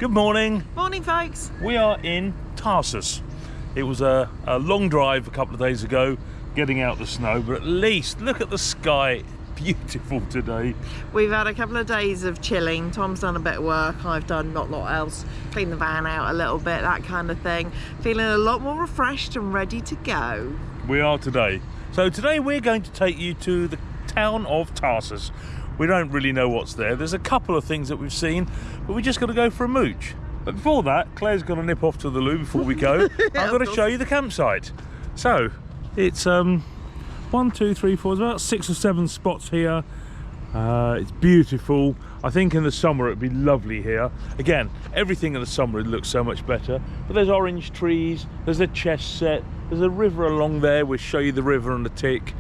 Good morning. Morning, folks. We are in Tarsus. It was a long drive a couple of days ago, getting out the snow, but at least look at the sky. Beautiful today. We've had a couple of days of chilling. Tom's done a bit of work, I've done not a lot else. Cleaned the van out a little bit, that kind of thing. Feeling a lot more refreshed and ready to go. We are today. So today we're going to take you to the town of Tarsus. We don't really know what's there. There's a couple of things that we've seen, but we just got to go for a mooch. But before that, Claire's got to nip off to the loo before we go. I've got to show you the campsite. So it's 1, 2, 3, 4, there's about 6 or 7 spots here. It's beautiful. I think in the summer it'd be lovely here. Again, everything in the summer it looks so much better. But there's orange trees, there's a chess set, there's a river along there. We'll show you the river on the tick.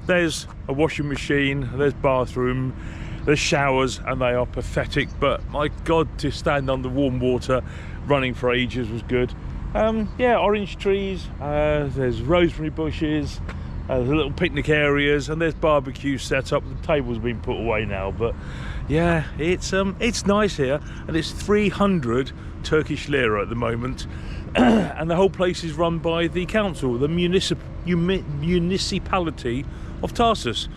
There's a washing machine, there's bathroom, there's showers, and they are pathetic, but my god, to stand under warm water running for ages was good. Yeah, orange trees, there's rosemary bushes, there's little picnic areas, and there's barbecue set up. The table's been put away now, but yeah, it's nice here, and it's 300 Turkish lira at the moment. And the whole place is run by the council, the municipality of Tarsus.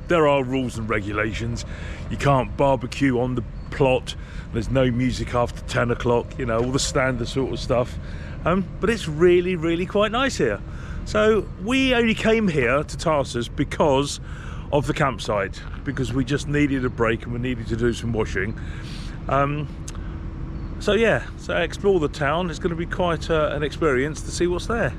There are rules and regulations. You can't barbecue on the plot. There's no music after 10 o'clock, you know, all the standard sort of stuff. But it's really quite nice here. So we only came here to Tarsus because of the campsite, because we just needed a break and we needed to do some washing. So yeah, so explore the town. It's going to be quite an experience to see what's there.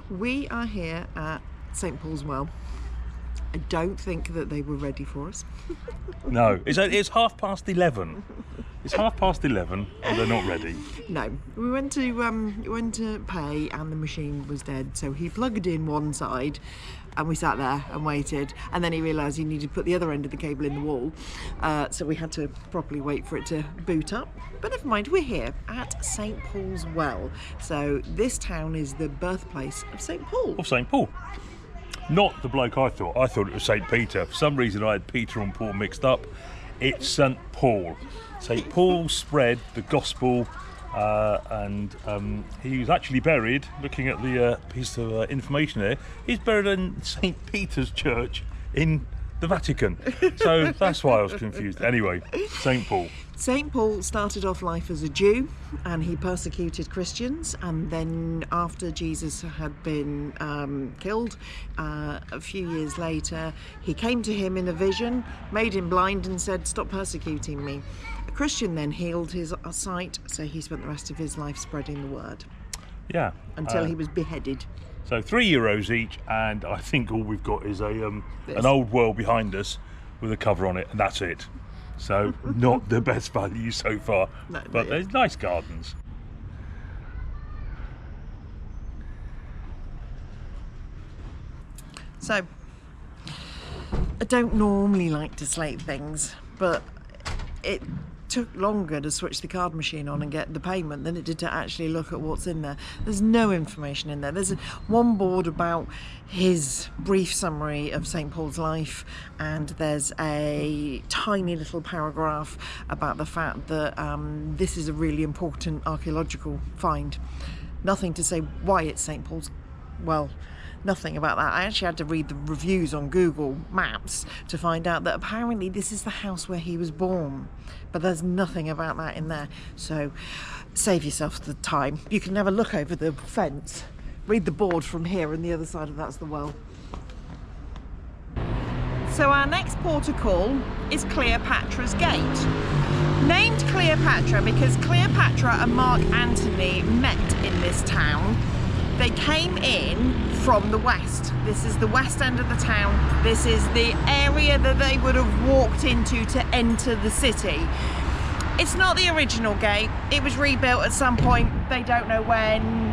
We are here at St. Paul's Well. I don't think that they were ready for us. No, it's 11:30. It's 11:30 and they're not ready. No, we went to pay and the machine was dead, so he plugged in one side and we sat there and waited, and then he realised he needed to put the other end of the cable in the wall, so we had to properly wait for it to boot up. But never mind, we're here at St. Paul's Well. So this town is the birthplace of St. Paul. Of St. Paul. Not the bloke I thought. I thought it was St. Peter. For some reason I had Peter and Paul mixed up. It's St. Paul. St. Paul spread the gospel, and he was actually buried, looking at the piece of information there, he's buried in St. Peter's Church in the Vatican. So that's why I was confused. Anyway, St. Paul. St. Paul started off life as a Jew, and he persecuted Christians, and then after Jesus had been killed, a few years later, he came to him in a vision, made him blind and said, "Stop persecuting me." A Christian then healed his sight, so he spent the rest of his life spreading the word. Yeah. Until he was beheaded. So €3 each, and I think all we've got is an old well behind us with a cover on it, and that's it. So not the best value so far, no, but there's nice gardens. So I don't normally like to slate things, but it took longer to switch the card machine on and get the payment than it did to actually look at what's in there. There's no information in there. There's one board about his brief summary of St. Paul's life, and there's a tiny little paragraph about the fact that this is a really important archaeological find. Nothing to say why it's St. Paul's Well. Nothing about that. I actually had to read the reviews on Google Maps to find out that apparently this is the house where he was born, but there's nothing about that in there. So save yourself the time. You can never look over the fence, read the board from here, and the other side of that's the well. So our next port of call is Cleopatra's Gate. Named Cleopatra because Cleopatra and Mark Antony met in this town. They came in from the west. This is the west end of the town. This is the area that they would have walked into to enter the city. It's not the original gate. It was rebuilt at some point. They don't know when.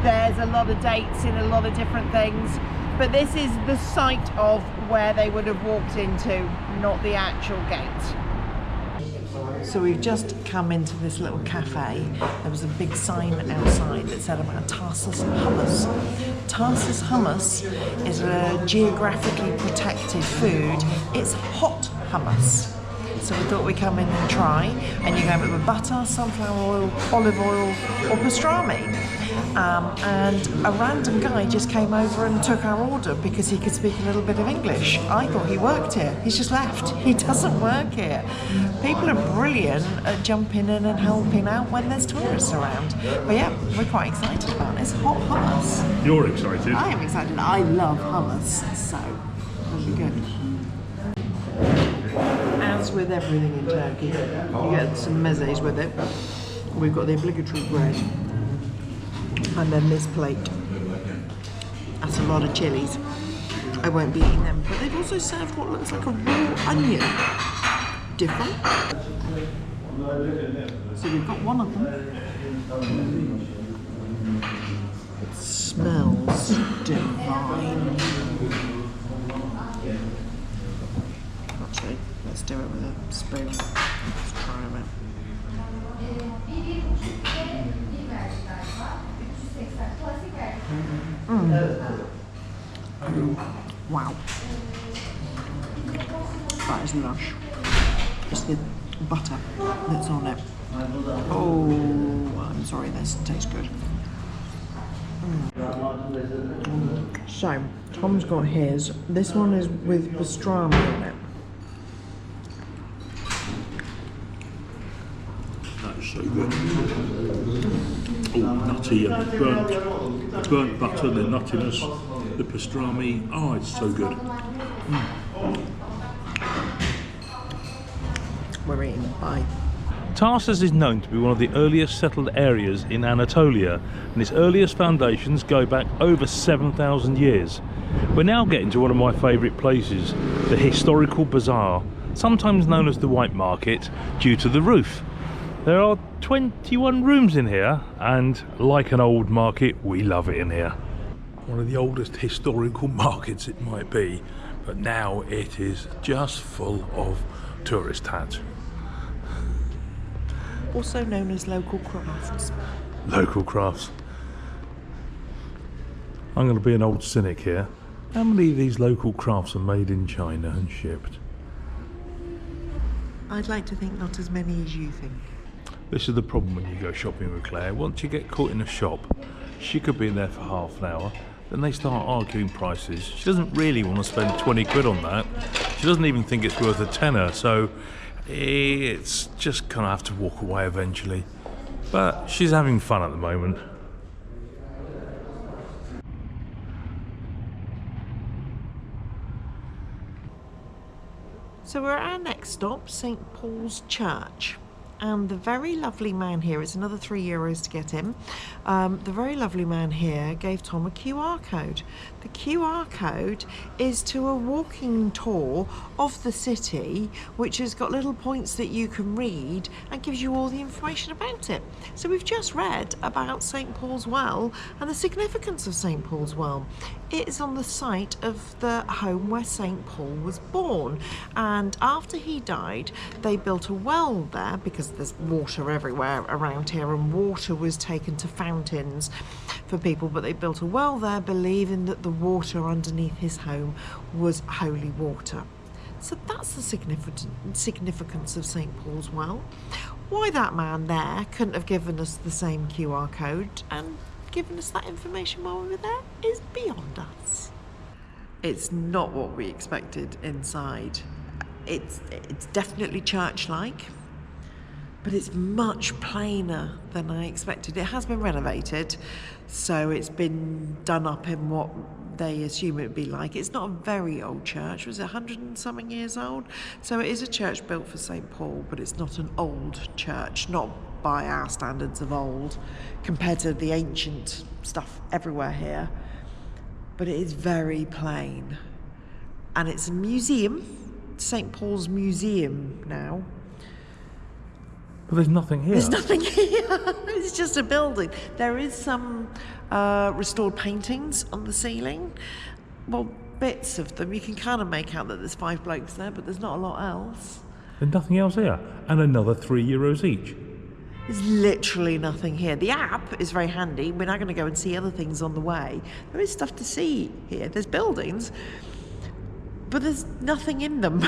There's a lot of dates in a lot of different things. But this is the site of where they would have walked into, not the actual gate. So we've just come into this little cafe. There was a big sign outside that said about Tarsus Hummus. Tarsus Hummus is a geographically protected food. It's hot hummus. So we thought we'd come in and try, and you go with butter, sunflower oil, olive oil, or pastrami. And a random guy just came over and took our order because he could speak a little bit of English. I thought he worked here. He's just left. He doesn't work here. People are brilliant at jumping in and helping out when there's tourists around. But yeah, we're quite excited about it. It's hot hummus. You're excited? I am excited. I love hummus, so it'll be good. As with everything in Turkey, you get some mezes with it. We've got the obligatory bread, and then this plate. That's a lot of chilies. I won't be eating them, but they've also served what looks like a raw onion. Different. So we've got one of them. It smells divine. Actually, let's do it with a spoon. Let's try a bit. Wow. That is lush. It's the butter that's on it. Oh, I'm sorry, this tastes good. So, Tom's got his. This one is with pastrami in it. That's so good. Oh, nutty and burnt butter, the nuttiness, the pastrami. Oh, it's so good. We're eating. Bye. Tarsus is known to be one of the earliest settled areas in Anatolia, and its earliest foundations go back over 7,000 years. We're now getting to one of my favourite places, the historical bazaar, sometimes known as the White Market, due to the roof. There are 21 rooms in here, and like an old market, we love it in here. One of the oldest historical markets it might be, but now it is just full of tourist hats. Also known as local crafts. Local crafts. I'm going to be an old cynic here. How many of these local crafts are made in China and shipped? I'd like to think not as many as you think. This is the problem when you go shopping with Claire. Once you get caught in a shop, she could be in there for half an hour, then they start arguing prices. She doesn't really want to spend 20 quid on that. She doesn't even think it's worth a tenner, so it's just gonna have to walk away eventually. But she's having fun at the moment. So we're at our next stop, St. Paul's Church. And the very lovely man here, it's another €3 to get in. The very lovely man here gave Tom a QR code. The QR code is to a walking tour of the city, which has got little points that you can read and gives you all the information about it. So we've just read about St. Paul's Well and the significance of St. Paul's Well. It is on the site of the home where St. Paul was born, and after he died they built a well there because there's water everywhere around here, and water was taken to fountains for people, but they built a well there believing that the water underneath his home was holy water. So that's the significance of St. Paul's Well. Why that man there couldn't have given us the same QR code and given us that information while we were there is beyond us. It's not what we expected inside. It's definitely church-like, but it's much plainer than I expected. It has been renovated, so it's been done up in what they assume it would be like. It's not a very old church. Was it 100 and something years old? So it is a church built for St. Paul, but it's not an old church, not by our standards of old, compared to the ancient stuff everywhere here. But it is very plain. And it's a museum, St. Paul's Museum now. But there's nothing here. There's nothing here. It's just a building. There is some restored paintings on the ceiling. Well, bits of them. You can kind of make out that there's 5 blokes there, but there's not a lot else. There's nothing else here. And another €3 each. There's literally nothing here. The app is very handy. We're now going to go and see other things on the way. There is stuff to see here. There's buildings, but there's nothing in them.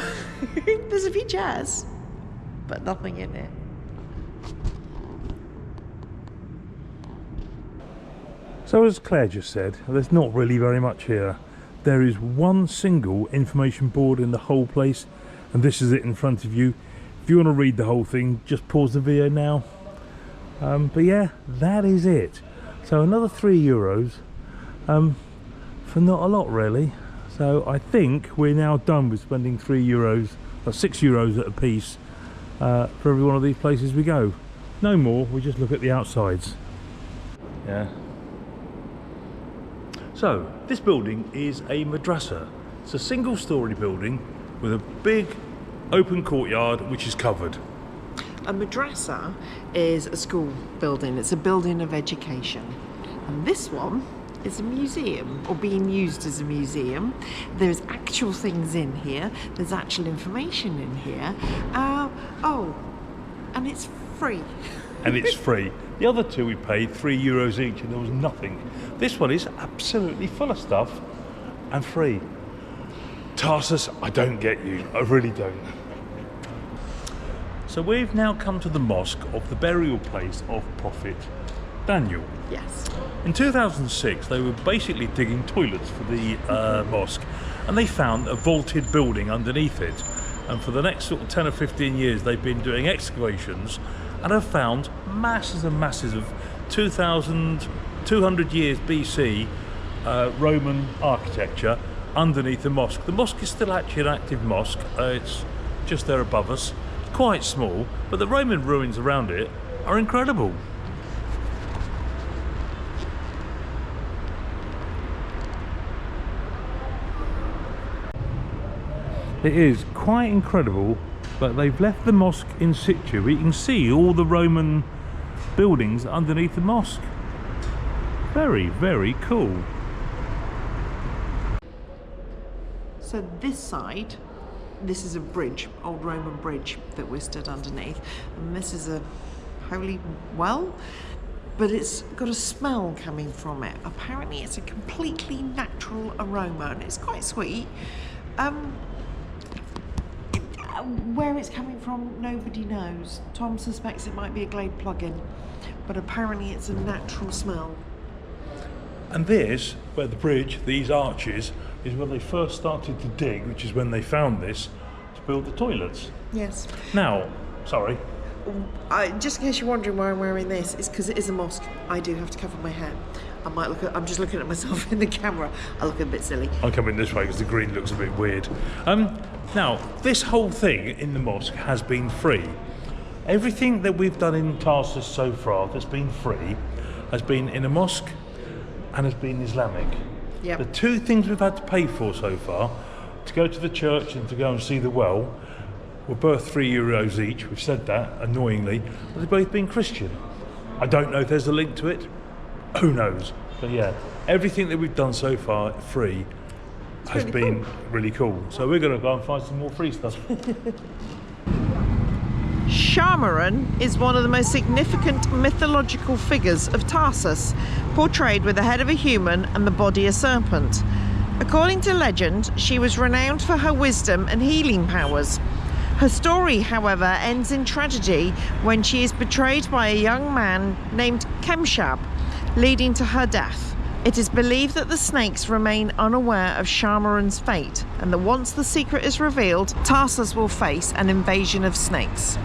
There's a few chairs, but nothing in it. So as Claire just said, there's not really very much here. There is one single information board in the whole place, and this is it in front of you. If you want to read the whole thing, just pause the video now. But yeah, that is it. So another €3 for not a lot really. So I think we're now done with spending €3 or €6 at a piece for every one of these places we go. No more, we just look at the outsides. Yeah. So this building is a madrasa. It's a single-storey building with a big open courtyard which is covered. A madrasa is a school building. It's a building of education. And this one is a museum, or being used as a museum. There's actual things in here. There's actual information in here. Oh, and it's free. And it's free. The other two we paid €3 each and there was nothing. This one is absolutely full of stuff and free. Tarsus, I don't get you. I really don't. So we've now come to the mosque of the burial place of Prophet Daniel. Yes. In 2006 they were basically digging toilets for the mosque, and they found a vaulted building underneath it, and for the next sort of 10 or 15 years they've been doing excavations and have found masses and masses of 2,200 years BC Roman architecture underneath the mosque. The mosque is still actually an active mosque. It's just there above us. Quite small, but the Roman ruins around it are incredible. It is quite incredible, but they've left the mosque in situ. You can see all the Roman buildings underneath the mosque. Very, very cool. So this side, this is a bridge, old Roman bridge that we're stood underneath, and this is a holy well, but it's got a smell coming from it. Apparently it's a completely natural aroma and it's quite sweet. Where it's coming from, nobody knows. Tom suspects it might be a Glade plug-in, but apparently it's a natural smell. And this, where the bridge, these arches, is where they first started to dig, which is when they found this, to build the toilets. Yes. Now, sorry. Just in case you're wondering why I'm wearing this, it's because it is a mosque. I do have to cover my hair. I'm just looking at myself in the camera. I look a bit silly. I'm coming this way because the green looks a bit weird. Now, this whole thing in the mosque has been free. Everything that we've done in Tarsus so far that's been free has been in a mosque and has been Islamic. Yep. The two things we've had to pay for so far, to go to the church and to go and see the well, were both €3 each. We've said that, annoyingly, but they've both been Christian. I don't know if there's a link to it. Who knows? But yeah, everything that we've done so far free has been really cool. So we're going to go and find some more free stuff. Shamaran is one of the most significant mythological figures of Tarsus, portrayed with the head of a human and the body a serpent. According to legend, she was renowned for her wisdom and healing powers. Her story, however, ends in tragedy when she is betrayed by a young man named Kemshab, leading to her death. It is believed that the snakes remain unaware of Shamaran's fate, and that once the secret is revealed, Tarsus will face an invasion of snakes.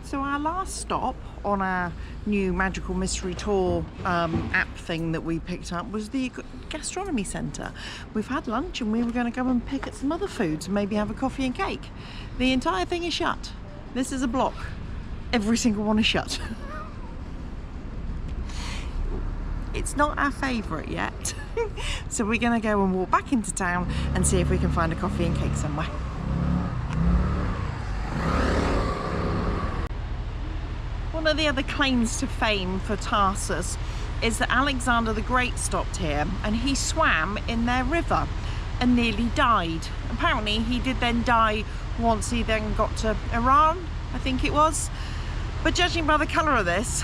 So our last stop on our new magical mystery tour app thing that we picked up was the gastronomy centre. We've had lunch and we were going to go and pick at some other foods and maybe have a coffee and cake. The entire thing is shut. This is a block. Every single one is shut. It's not our favourite yet. So we're going to go and walk back into town and see if we can find a coffee and cake somewhere. One of the other claims to fame for Tarsus is that Alexander the Great stopped here and he swam in their river and nearly died. Apparently he did then die once he then got to Iran, I think it was. But judging by the colour of this,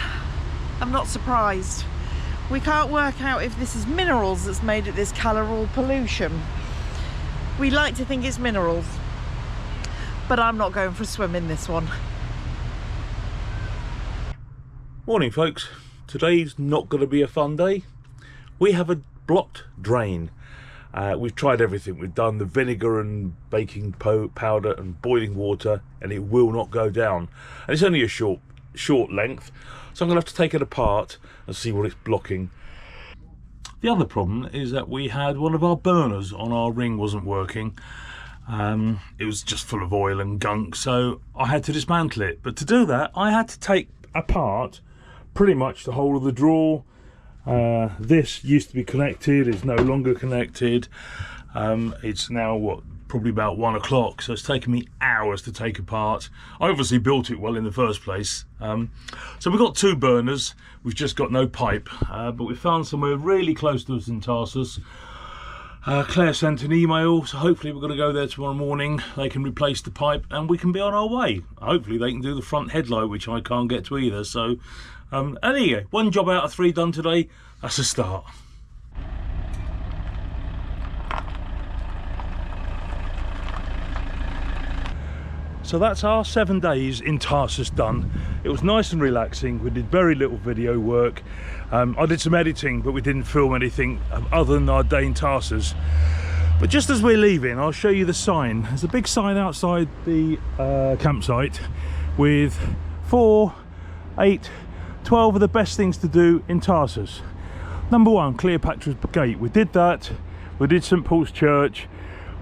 I'm not surprised. We can't work out if this is minerals that's made it this colour or pollution. We like to think it's minerals, but I'm not going for a swim in this one. Morning folks, today's not going to be a fun day. We have a blocked drain. We've tried everything. We've done the vinegar and baking powder and boiling water, and it will not go down. And it's only a short length, so I'm going to have to take it apart and see what it's blocking. The other problem is that we had one of our burners on our ring wasn't working. It was just full of oil and gunk, so I had to dismantle it. But to do that, I had to take apart pretty much the whole of the drawer. This used to be connected, it's no longer connected. It's now what, probably about 1 o'clock, so it's taken me hours to take apart. I obviously built it well in the first place. So we've got 2 burners, we've just got no pipe, but we found somewhere really close to us in Tarsus. Claire sent an email, so hopefully we're going to go there tomorrow morning. They can replace the pipe and we can be on our way. Hopefully they can do the front headlight, which I can't get to either. So anyway, 1 job out of 3 done today. That's a start. So that's our 7 days in Tarsus done. It was nice and relaxing. We did very little video work. I did some editing, but we didn't film anything other than our day in Tarsus. But just as we're leaving, I'll show you the sign. There's a big sign outside the campsite with 4, 8, 12 of the best things to do in Tarsus. Number 1, Cleopatra's Gate. We did that. We did St. Paul's Church.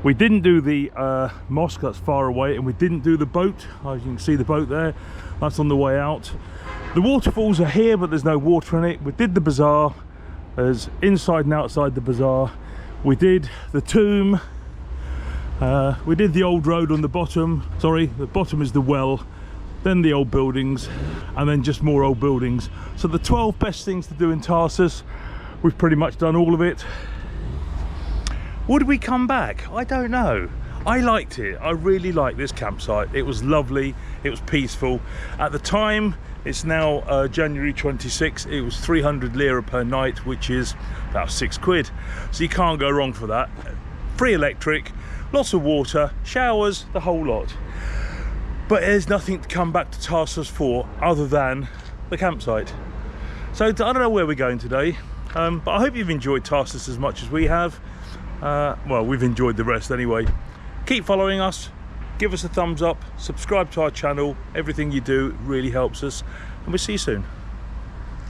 We didn't do the mosque, that's far away, and we didn't do the boat. As you can see the boat there, that's on the way out. The waterfalls are here, but there's no water in it. We did the bazaar. There's inside and outside the bazaar. We did the tomb. We did the old road on the bottom. Sorry, the bottom is the well. Then the old buildings, and then just more old buildings. So the 12 best things to do in Tarsus, we've pretty much done all of it. Would we come back? I don't know. I liked it. I really liked this campsite. It was lovely. It was peaceful. At the time, it's now January 26, it was 300 lira per night, which is about 6 quid. So you can't go wrong for that. Free electric, lots of water, showers, the whole lot. But there's nothing to come back to Tarsus for other than the campsite. So I don't know where we're going today, but I hope you've enjoyed Tarsus as much as we have. Well, we've enjoyed the rest anyway. Keep following us, give us a thumbs up, subscribe to our channel. Everything you do really helps us, and we'll see you soon.